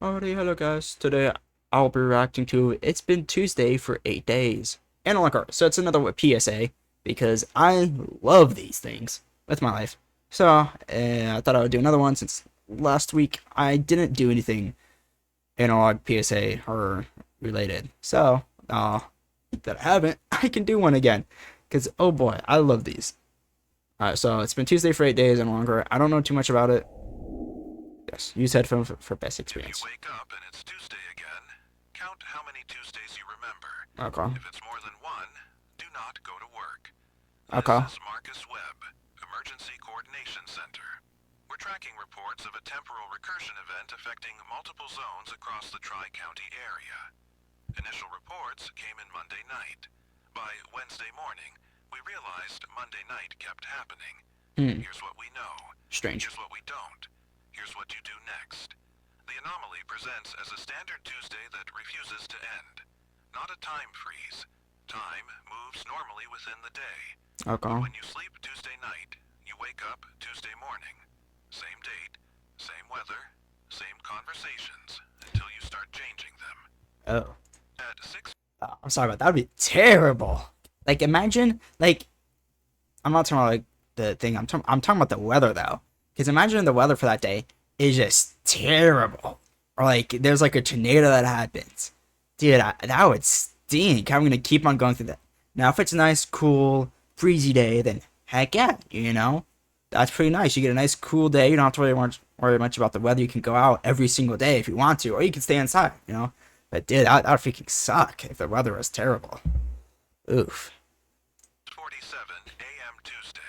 Alrighty, hello guys. Today I'll be reacting to It's Been Tuesday for 8 days. And like so it's another PSA because I love these things with my life. So I thought I would do another one since last week I didn't do anything analog PSA or related. So that I haven't, I can do one again because oh boy, I love these. Alright, so it's been Tuesday for 8 days and longer. I don't know too much about it. Yes, use headphones for best experience. If you wake up and it's Tuesday again, count how many Tuesdays you remember. Okay. If it's more than one, do not go to work. Okay. This is Marcus Webb, Emergency Coordination Center. We're tracking reports of a temporal recursion event affecting multiple zones across the Tri-County area. Initial reports came in Monday night. By Wednesday morning, we realized Monday night kept happening. Here's what we know. Strange. Here's what we don't. Here's what you do next. The anomaly presents as a standard Tuesday that refuses to end. Not a time freeze. Time moves normally within the day. Okay. But when you sleep Tuesday night, you wake up Tuesday morning. Same date, same weather, same conversations, until you start changing them. Oh. At 6... I'm sorry about that. That would be terrible. Like, imagine, like, I'm not talking about, like, the thing. I'm talking about the weather, though. Because imagine the weather for that day is just terrible. Or, like, there's, like, a tornado that happens. Dude, that would stink. I'm going to keep on going through that. Now, if it's a nice, cool, breezy day, then heck yeah, you know? That's pretty nice. You get a nice, cool day. You don't have to worry much about the weather. You can go out every single day if you want to. Or you can stay inside, you know? But, dude, that would freaking suck if the weather was terrible. Oof. 47 a.m. Tuesday.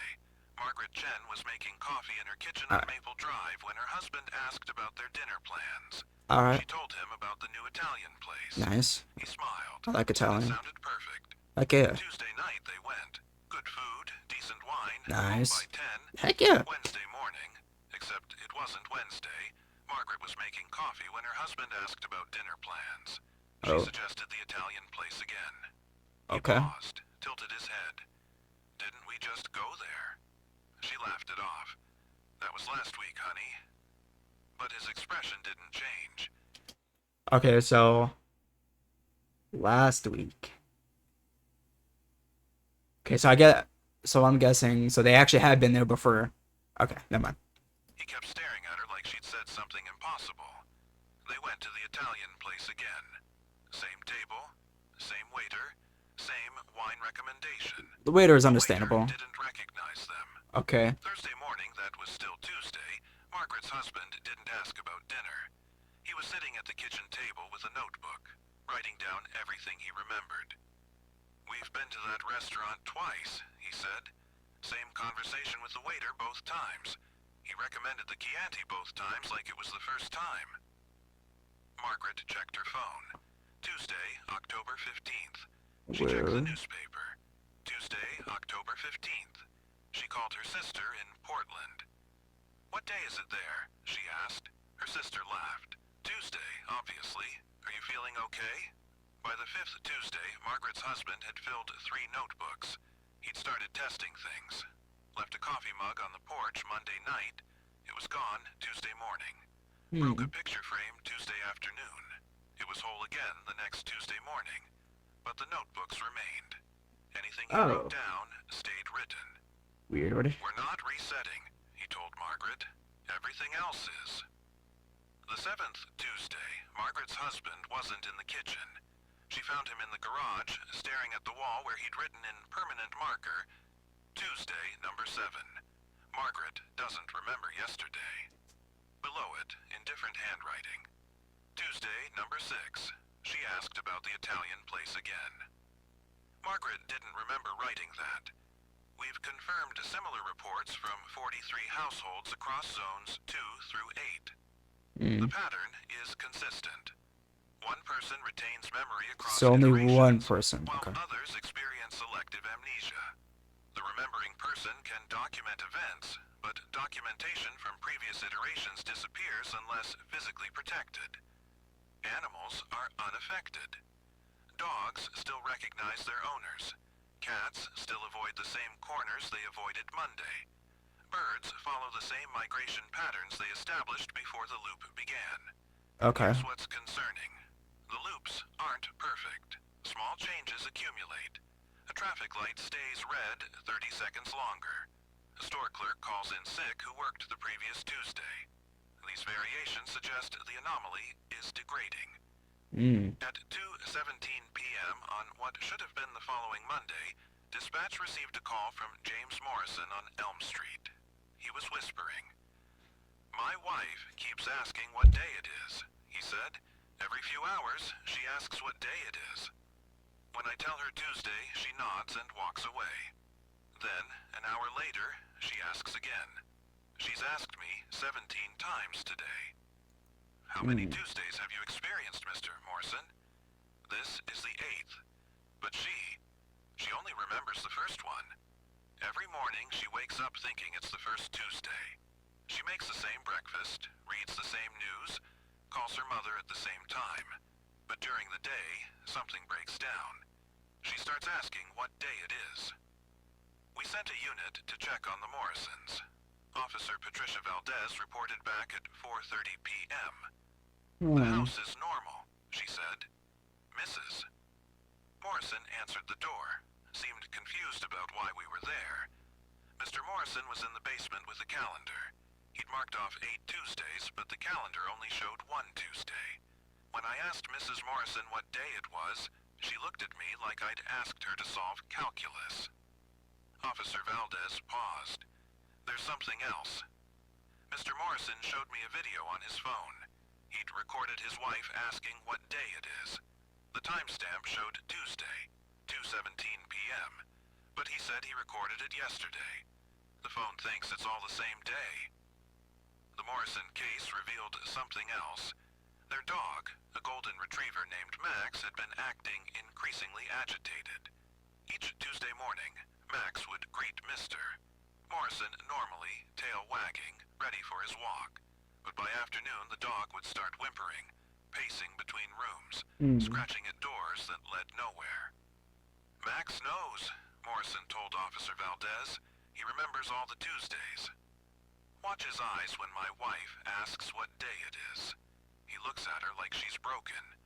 Margaret Chen was making coffee in her kitchen on Maple Drive when her husband asked about their dinner plans. Alright. She told him about the new Italian place. Nice. He smiled. I like Italian. It sounded perfect. Heck yeah. Tuesday night they went. Good food, decent wine. Nice. By 10. Heck yeah. Wednesday morning, except it wasn't Wednesday, Margaret was making coffee when her husband asked about dinner plans. She suggested the Italian place again. He paused, tilted his head. Didn't we just go there? She laughed it off. That was last week, honey. But his expression didn't change. Okay, so last week. Okay, so I'm guessing, so they actually had been there before. Okay, never mind. He kept staring at her like she'd said something impossible. They went to the Italian place again. Same table, same waiter, same wine recommendation. The waiter is understandable. The waiter didn't recognize them. Okay. Thursday morning, that was still Tuesday, Margaret's husband didn't ask about dinner. He was sitting at the kitchen table with a notebook, writing down everything he remembered. We've been to that restaurant twice, he said. Same conversation with the waiter both times. He recommended the Chianti both times like it was the first time. Margaret checked her phone. Tuesday, October 15th. She checked the newspaper. Tuesday, October 15th. She called her sister in Portland. What day is it there? She asked. Her sister laughed. Tuesday, obviously. Are you feeling okay? By the 5th Tuesday, Margaret's husband had filled 3 notebooks. He'd started testing things. Left a coffee mug on the porch Monday night. It was gone Tuesday morning. Broke a picture frame Tuesday afternoon. It was whole again the next Tuesday morning. But the notebooks remained. Anything he wrote down stayed written. Weird. We're not resetting, he told Margaret. Everything else is. The 7th Tuesday, Margaret's husband wasn't in the kitchen. She found him in the garage, staring at the wall where he'd written in permanent marker, Tuesday, number 7. Margaret doesn't remember yesterday. Below it, in different handwriting, Tuesday, number 6. She asked about the Italian place again. Margaret didn't remember writing that. We've confirmed similar reports from 43 households across zones 2 through 8. The pattern is consistent. One person retains memory across So only iterations, one person. while Okay. others experience selective amnesia. The remembering person can document events, but documentation from previous iterations disappears unless physically protected. Animals are unaffected. Dogs still recognize their owners. Cats still avoid the same corners they avoided Monday. Birds follow the same migration patterns they established before the loop began. Okay. Here's what's concerning. The loops aren't perfect. Small changes accumulate. A traffic light stays red 30 seconds longer. A store clerk calls in sick who worked the previous Tuesday. These variations suggest the anomaly is degrading. Mm. At 2:17 p.m. on what should have been the following Monday, dispatch received a call from James Morrison on Elm Street. He was whispering. "My wife keeps asking what day it is," he said. "Every few hours, she asks what day it is. When I tell her Tuesday, she nods and walks away. Then, an hour later, she asks again. She's asked me 17 times today." "How many Tuesdays have you experienced, Mr. Morrison?" "This is the 8th. But she only remembers the first one. Every morning she wakes up thinking it's the first Tuesday. She makes the same breakfast, reads the same news, calls her mother at the same time. But during the day, something breaks down. She starts asking what day it is." We sent a unit to check on the Morrisons. Officer Patricia Valdez reported back at 4:30 p.m. "The house is normal," she said. "Mrs." Morrison answered the door, seemed confused about why we were there. Mr. Morrison was in the basement with a calendar. He'd marked off 8 Tuesdays, but the calendar only showed 1 Tuesday. When I asked Mrs. Morrison what day it was, she looked at me like I'd asked her to solve calculus. Officer Valdez paused. "There's something else." Mr. Morrison showed me a video on his phone. He'd recorded his wife asking what day it is. The timestamp showed Tuesday, 2:17 p.m., but he said he recorded it yesterday. The phone thinks it's all the same day. The Morrison case revealed something else. Their dog, a golden retriever named Max, had been acting increasingly agitated. Each Tuesday morning, Max would greet Mr. Morrison, normally tail wagging, ready for his walk. But by afternoon, the dog would start whimpering, pacing between rooms, scratching at doors that led nowhere. "Max knows," Morrison told Officer Valdez. "He remembers all the Tuesdays. Watch his eyes when my wife asks what day it is. He looks at her like she's broken.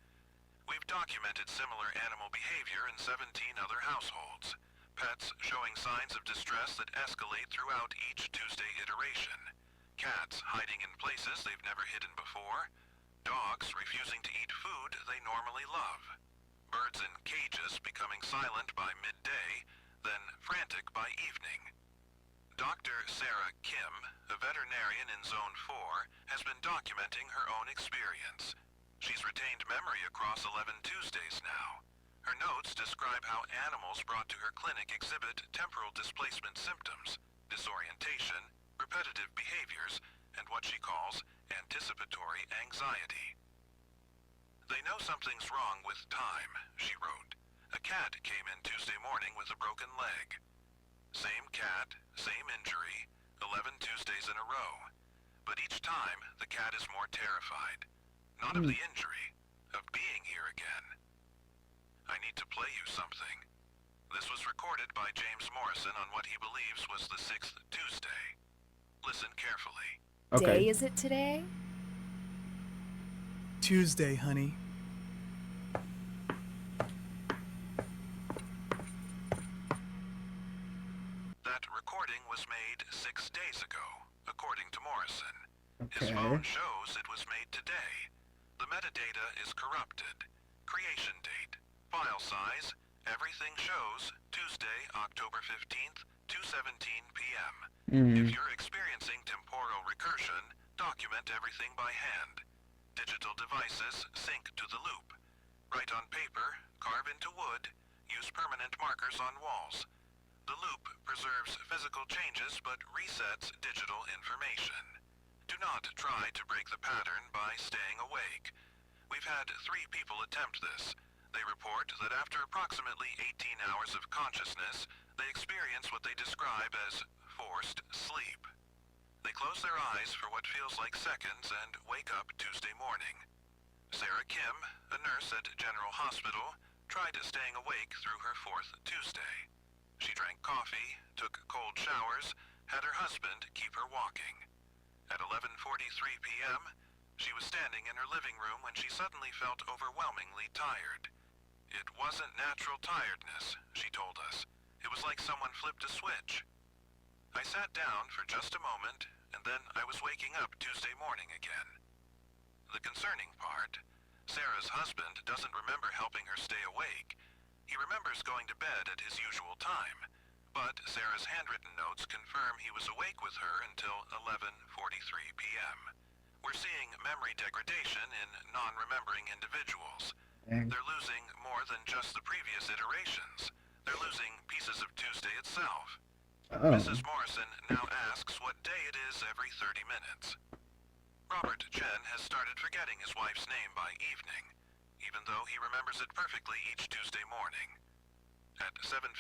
We've documented similar animal behavior in 17 other households. Pets showing signs of distress that escalate throughout each Tuesday iteration. Cats hiding in places they've never hidden before. Dogs refusing to eat food they normally love. Birds in cages becoming silent by midday, then frantic by evening. Dr. Sarah Kim, a veterinarian in Zone 4, has been documenting her own experience. She's retained memory across 11 Tuesdays now. Her notes describe how animals brought to her clinic exhibit temporal displacement symptoms, disorientation, repetitive behaviors, and what she calls anticipatory anxiety. "They know something's wrong with time," she wrote. "A cat came in Tuesday morning with a broken leg. Same cat, same injury, 11 Tuesdays in a row. But each time, the cat is more terrified. Not of the injury, of being here again. I need to play you something. This was recorded by James Morrison on what he believes was the 6th Tuesday. Listen carefully." Okay. Day is it today? Tuesday, honey. That recording was made 6 days ago, according to Morrison. His Okay. phone shows it was made today. The metadata is corrupted. Creation date, file size, everything shows Tuesday, October 15th, 2:17 p.m. If you're experiencing temporal recursion, document everything by hand. Digital devices sync to the loop. Write on paper, carve into wood, use permanent markers on walls. The loop preserves physical changes but resets digital information. Do not try to break the pattern by staying awake. We've had 3 people attempt this. They report that after approximately 18 hours of consciousness, they experience what they describe as forced sleep. They close their eyes for what feels like seconds and wake up Tuesday morning. Sarah Kim, a nurse at General Hospital, tried staying awake through her 4th Tuesday. She drank coffee, took cold showers, had her husband keep her walking. At 11:43 p.m., She was standing in her living room when she suddenly felt overwhelmingly tired. It wasn't natural tiredness, she told us. It was like someone flipped a switch. I sat down for just a moment, and then I was waking up Tuesday morning again. The concerning part, Sarah's husband doesn't remember helping her stay awake. He remembers going to bed at his usual time, but Sarah's handwritten notes confirm he was awake with her until 11:43 p.m. We're seeing memory degradation in non-remembering individuals. Dang. They're losing more than just the previous iterations. They're losing pieces of Tuesday itself. Oh. Mrs. Morrison now asks what day it is every 30 minutes. Robert Chen has started forgetting his wife's name by evening, even though he remembers it perfectly each Tuesday morning. At 7:15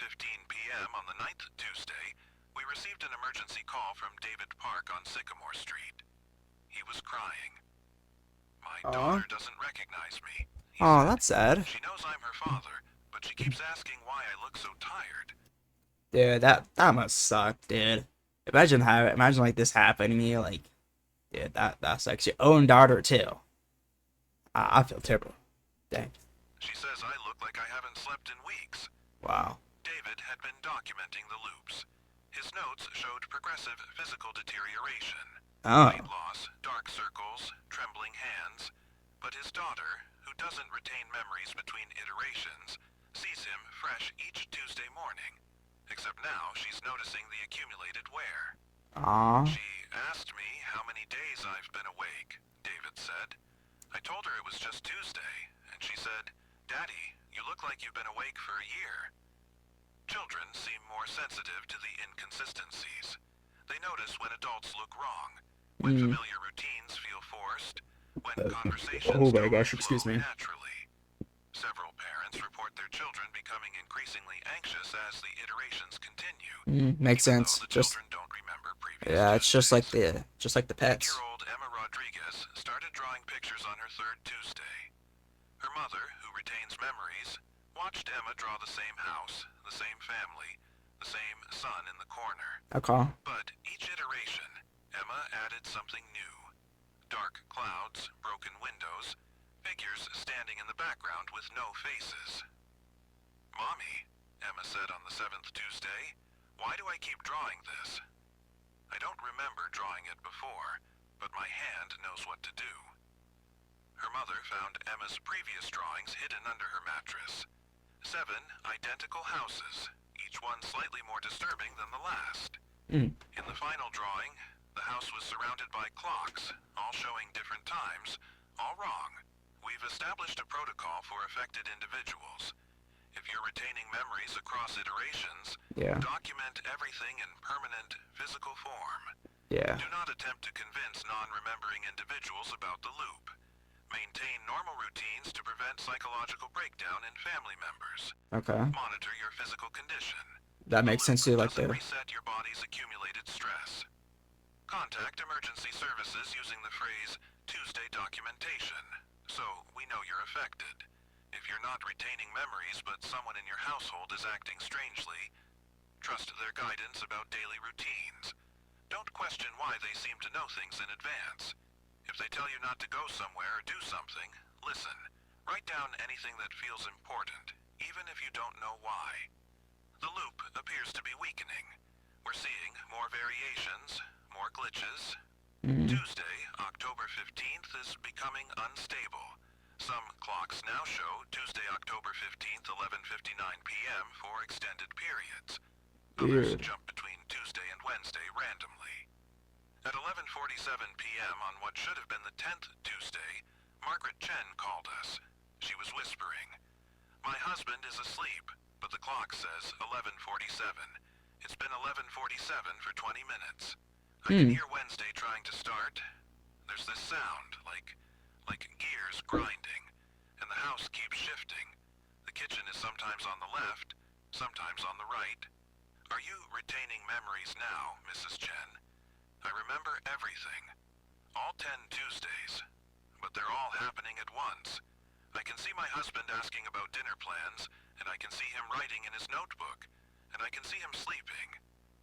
p.m. on the 9th Tuesday, we received an emergency call from David Park on Sycamore Street. He was crying. My daughter doesn't recognize me. He Oh, said. that's sad. She knows I'm her father, but she keeps asking why I look so tired. Dude, that must suck, dude. Imagine like this happening to you, like, dude, that sucks. Your own daughter too. I feel terrible. Dang. She says I look like I haven't slept in weeks. Wow. David had been documenting the loops. His notes showed progressive physical deterioration. Oh. Weight loss, dark circles, trembling hands. But his daughter, who doesn't retain memories between iterations, sees him fresh each Tuesday morning. Except now she's noticing the accumulated wear. Aw. She asked me how many days I've been awake, David said. I told her it was just Tuesday, and she said, Daddy, you look like you've been awake for a year. Children seem more sensitive to the inconsistencies. They notice when adults look wrong, when familiar routines feel forced, when conversations Oh my don't gosh, excuse flow me. naturally. Several parents report their children becoming increasingly anxious as the iterations continue. Makes even sense. though the Just children don't remember previous yeah, it's just like Tuesdays. the pets. 8-year-old Emma Rodriguez started drawing pictures on her third Tuesday. Her mother, who retains memories, watched Emma draw the same house, the same family, the same sun in the corner. Okay. But each iteration, Emma added something new. Dark clouds, broken windows, figures standing in the background with no faces. Mommy, Emma said on the 7th Tuesday, why do I keep drawing this? I don't remember drawing it before, but my hand knows what to do. Her mother found Emma's previous drawings hidden under her mattress. 7 identical houses, each one slightly more disturbing than the last. In the final drawing, the house was surrounded by clocks, all showing different times, all wrong. We've established a protocol for affected individuals. If you're retaining memories across iterations, Yeah. document everything in permanent physical form. Yeah. Do not attempt to convince non-remembering individuals about the loop. Maintain normal routines to prevent psychological breakdown in family members. Okay. Monitor your physical condition. That makes sense too, like doesn't the reset your body's accumulated stress. Contact emergency services using the phrase Tuesday documentation, so we know you're affected. If you're not retaining memories but someone in your household is acting strangely, trust their guidance about daily routines. Don't question why they seem to know things in advance. If they tell you not to go somewhere or do something, listen. Write down anything that feels important, even if you don't know why. The loop appears to be weakening. We're seeing more variations, more glitches. Tuesday, October 15th, is becoming unstable. Some clocks now show Tuesday, October 15th, 11:59 p.m. for extended periods. Others Weird. jump between Tuesday and Wednesday randomly. At 11:47 p.m. on what should have been the 10th Tuesday, Margaret Chen called us. She was whispering, "My husband is asleep, but the clock says 11:47. It's been 11:47 for 20 minutes. I can hear Wednesday trying to start. There's this sound, like gears grinding, and the house keeps shifting. The kitchen is sometimes on the left, sometimes on the right. Are you retaining memories now, Mrs. Chen? I remember everything. All 10 Tuesdays. But they're all happening at once. I can see my husband asking about dinner plans, and I can see him writing in his notebook, and I can see him sleeping,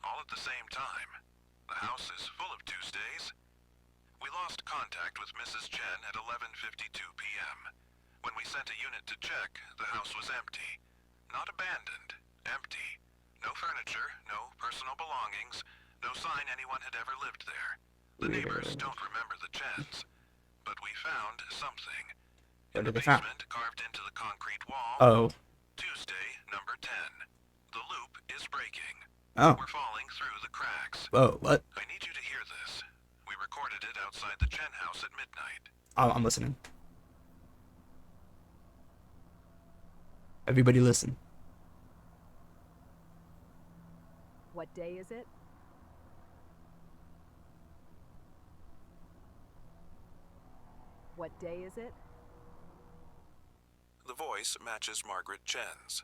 all at the same time. The house is full of Tuesdays. We lost contact with Mrs. Chen at 11:52 p.m. When we sent a unit to check, the house was empty. Not abandoned, empty. No furniture, no personal belongings, no sign anyone had ever lived there. The neighbors Weird. don't remember the Chens, but we found something. What In the did they find? basement, carved into the concrete wall, Oh. Tuesday, number 10. The loop is breaking. Oh. We're falling through the cracks. Whoa, what? I need you to hear this. We recorded it outside the Chen house at midnight. Oh, I'm listening. Everybody listen. What day is it? What day is it? The voice matches Margaret Chen's.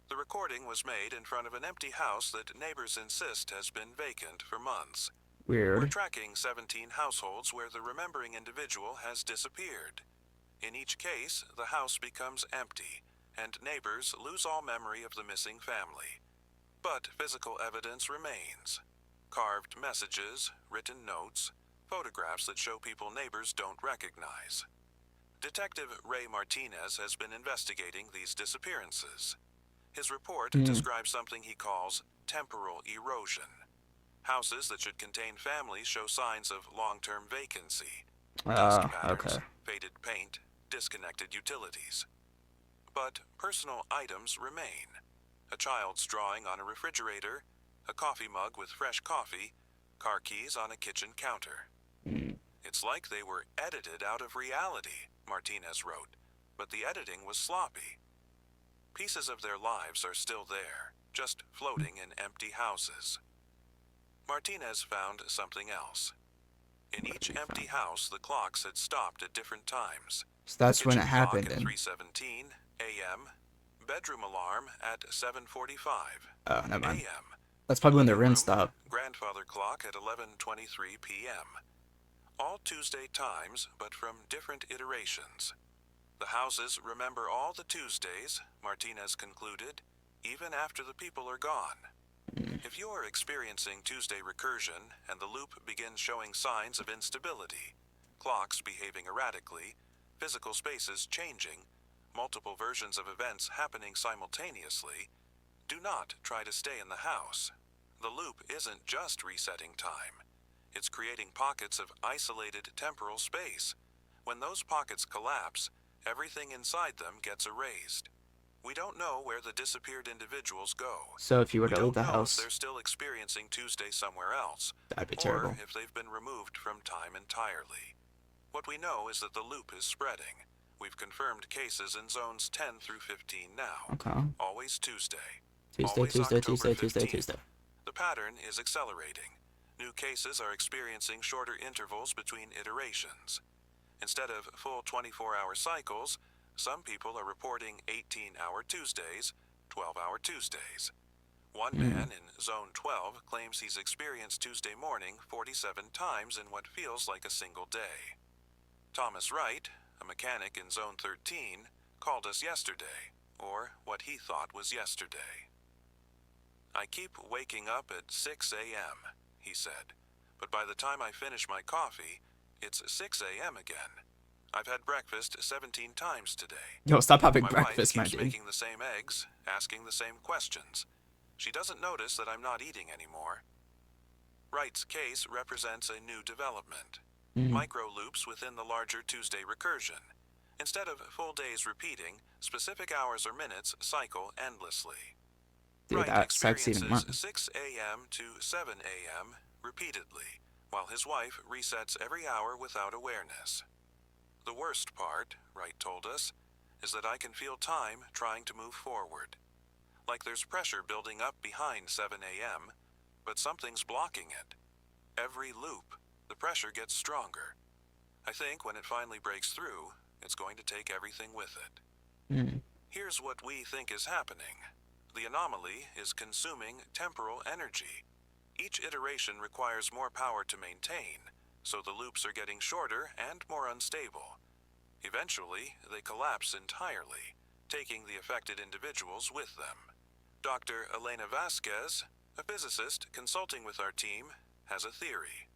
The recording was made in front of an empty house that neighbors insist has been vacant for months. We're Weird. tracking 17 households where the remembering individual has disappeared. In each case, the house becomes empty, and neighbors lose all memory of the missing family. But physical evidence remains. Carved messages, written notes, photographs that show people neighbors don't recognize. Detective Ray Martinez has been investigating these disappearances. His report describes something he calls temporal erosion. Houses that should contain families show signs of long-term vacancy. Dust patterns, Okay. faded paint, disconnected utilities. But personal items remain. A child's drawing on a refrigerator, a coffee mug with fresh coffee, car keys on a kitchen counter. It's like they were edited out of reality, Martinez wrote, but the editing was sloppy. Pieces of their lives are still there, just floating in empty houses. Martinez found something else. In each empty house, the clocks had stopped at different times. So that's when it Kitchen happened. clock at And 3:17 a.m. Bedroom alarm at 7:45 oh, never mind. a.m. That's probably when the Living rim room, stopped. Grandfather clock at 11:23 p.m. All Tuesday times, but from different iterations. The houses remember all the Tuesdays, Martinez concluded, even after the people are gone. If you're experiencing Tuesday recursion and the loop begins showing signs of instability, clocks behaving erratically, physical spaces changing, multiple versions of events happening simultaneously, do not try to stay in the house. The loop isn't just resetting time. It's creating pockets of isolated temporal space. When those pockets collapse, everything inside them gets erased. We don't know where the disappeared individuals go. So if you were We to leave don't the know house, if they're still experiencing Tuesday somewhere else, that'd be or terrible. if they've been removed from time entirely. What we know is that the loop is spreading. We've confirmed cases in zones 10 through 15 now. Okay. Always Tuesday. Tuesday, Always Tuesday, October Tuesday, Tuesday, 15th. Tuesday. The pattern is accelerating. New cases are experiencing shorter intervals between iterations. Instead of full 24-hour cycles, some people are reporting 18-hour Tuesdays, 12-hour Tuesdays. One man in Zone 12 claims he's experienced Tuesday morning 47 times in what feels like a single day. Thomas Wright, a mechanic in Zone 13, called us yesterday, or what he thought was yesterday. I keep waking up at 6 a.m., he said, but by the time I finish my coffee, it's 6 a.m. again. I've had breakfast 17 times today. Yo, stop having My breakfast, wife my keeps dude. making the same eggs, asking the same questions. She doesn't notice that I'm not eating anymore. Wright's case represents a new development. Micro loops within the larger Tuesday recursion. Instead of full days repeating, specific hours or minutes cycle endlessly. Dude, Wright that sucks even more. experiences 6 a.m. to 7 a.m. repeatedly, while his wife resets every hour without awareness. The worst part, Wright told us, is that I can feel time trying to move forward. Like there's pressure building up behind 7 a.m., but something's blocking it. Every loop, the pressure gets stronger. I think when it finally breaks through, it's going to take everything with it. Here's what we think is happening. The anomaly is consuming temporal energy. Each iteration requires more power to maintain, so the loops are getting shorter and more unstable. Eventually, they collapse entirely, taking the affected individuals with them. Dr. Elena Vasquez, a physicist consulting with our team, has a theory.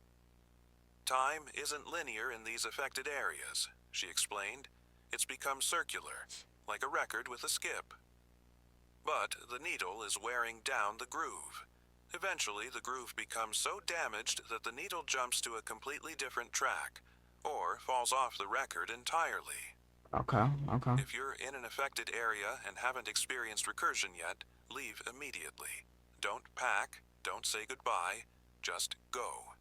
time isn't linear in these affected areas, she explained. It's become circular, like a record with a skip. But the needle is wearing down the groove. Eventually, the groove becomes so damaged that the needle jumps to a completely different track, or falls off the record entirely. Okay, okay. If you're in an affected area and haven't experienced recursion yet, leave immediately. Don't pack, don't say goodbye, just go.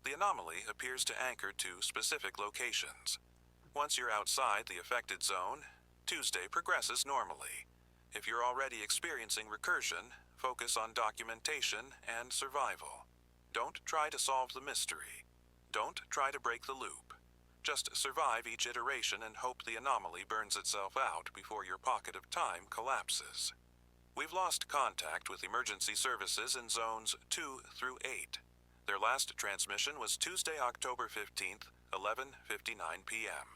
The anomaly appears to anchor to specific locations. Once you're outside the affected zone, Tuesday progresses normally. If you're already experiencing recursion, focus on documentation and survival. Don't try to solve the mystery. Don't try to break the loop. Just survive each iteration and hope the anomaly burns itself out before your pocket of time collapses. We've lost contact with emergency services in zones 2 through 8. Their last transmission was Tuesday, October 15th, 11:59 p.m.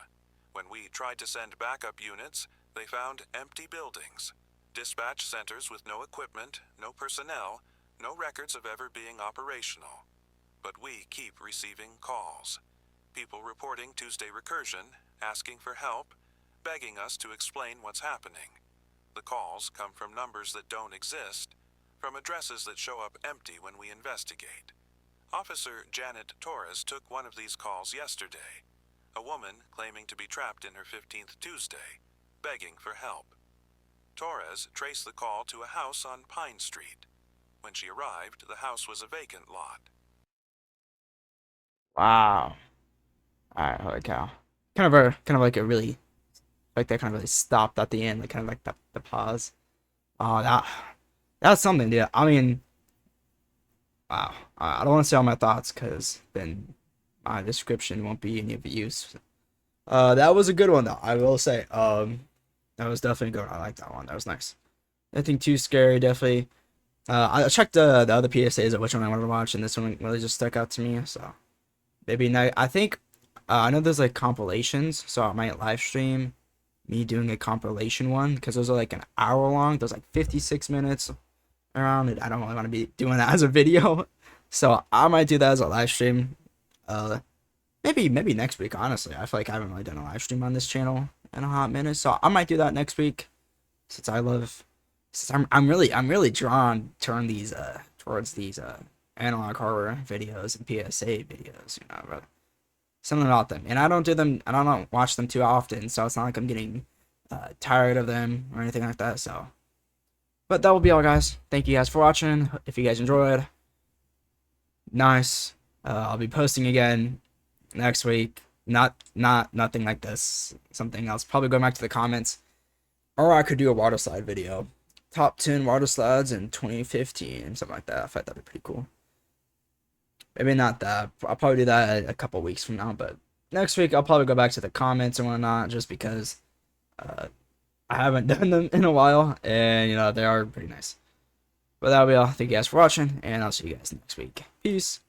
When we tried to send backup units, they found empty buildings, dispatch centers with no equipment, no personnel, no records of ever being operational. But we keep receiving calls. People reporting Tuesday recursion, asking for help, begging us to explain what's happening. The calls come from numbers that don't exist, from addresses that show up empty when we investigate. Officer Janet Torres took one of these calls yesterday. A woman claiming to be trapped in her 15th Tuesday, begging for help. Torres traced the call to a house on Pine Street. When she arrived, the house was a vacant lot. Wow. Alright, holy cow. Kind of like a really, like that kind of really stopped at the end, like kind of like the pause. Oh, that's something, dude. I mean, wow. I don't want to say all my thoughts because then my description won't be any of use. That was a good one though. I will say. That was definitely good. I like that one. That was nice. Nothing too scary. Definitely. I checked the other PSAs of which one I wanted to watch, and this one really just stuck out to me. So maybe not. I think I know there's like compilations, so I might live stream me doing a compilation one because those are like an hour long. There's like 56 minutes around it. I don't really want to be doing that as a video, so I might do that as a live stream. Maybe next week. Honestly, I feel like I haven't really done a live stream on this channel in a hot minute, so I might do that next week. Since I'm really drawn turn these towards these analog horror videos and PSA videos, but something about them. And I don't watch them too often, so it's not like I'm getting tired of them or anything like that. So, but that will be all, guys. Thank you guys for watching. If you guys enjoyed, nice. I'll be posting again next week. Nothing like this. Something else. Probably going back to the comments, or I could do a water slide video. Top 10 water slides in 2015, something like that. I thought that'd be pretty cool. Maybe not that. I'll probably do that a couple weeks from now, but next week I'll probably go back to the comments and whatnot, just because I haven't done them in a while, and they are pretty nice. But that'll be all. Thank you guys for watching, and I'll see you guys next week. Peace.